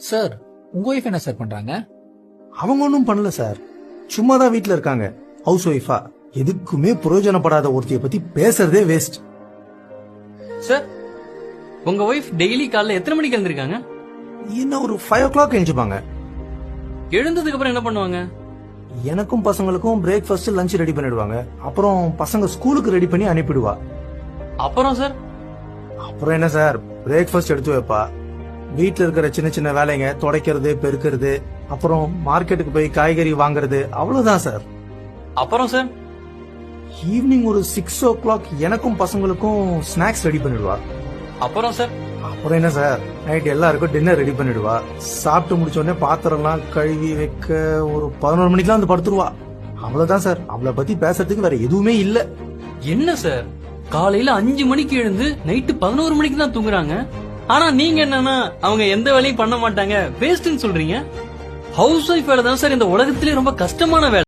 Sir உங்க wife என்ன sir பண்றாங்க? அவங்க ஒன்றும் பண்ணல சார், சும்மா தான் வீட்டுல இருக்காங்க, ஹவுஸ் ஒய்ஃபா. எதுக்குமே பிரயோஜனப்படாத ஒருத்திய பத்தி பேசுறதே வேஸ்ட். சார் உங்க ஒய்ஃப் டெய்லி காலைல எத்தனை மணிக்கு எழுந்திருக்காங்க? என்ன ஒரு 5 o'clock எழுந்துப்பாங்க. எழுந்ததுக்கு அப்புறம் என்ன பண்ணுவாங்க? எனக்கும் பசங்களுக்கும் பிரேக்ஃபாஸ்ட் லஞ்ச் ரெடி பண்ணிடுவாங்க. அப்புறம் பசங்க ஸ்கூலுக்கு ரெடி பண்ணி அனுப்பிடுவா. அப்புறம் சார் அப்புறம் என்ன சார், பிரேக்ஃபாஸ்ட் எடுத்து வைப்பா. வீட்டுல இருக்கிற சின்ன சின்ன வேலைங்க, துடைக்கிறது, பெருக்கிறது, அப்புறம் மார்க்கெட்டுக்கு போய் காய்கறி வாங்குறது, அவ்வளவுதான் சார். அப்புறம் சார் ஈவினிங் ஒரு 6 o'clock எனக்கும் பசங்களுக்கும் ஸ்நாக்ஸ் ரெடி பண்ணிடுவா. அப்புறம் சார் அப்புறம் என்ன சார், நைட் எல்லாருக்கும் டின்னர் ரெடி பண்ணிடுவா. சாப்பிட்டு முடிச்ச உடனே பாத்திரம்லாம் கழுவி வைக்க ஒரு 11 மணிக்கெல்லாம் வந்து படுத்துருவா. அவ்வளவுதான் சார், அவளை பத்தி பேசுறதுக்கு வேற எதுவுமே இல்ல. என்ன சார் காலையில 5 மணிக்கு எழுந்து நைட்டு 11 மணிக்கு தான் தூங்குறாங்க. ஆனா நீங்க என்னன்னா அவங்க எந்த வேலையும் பண்ண மாட்டாங்க, வேஸ்ட்னு சொல்றீங்க. ஹவுஸ் ஒய்ஃப் வேலை தான் சார் இந்த உலகத்திலே ரொம்ப கஷ்டமான வேலை.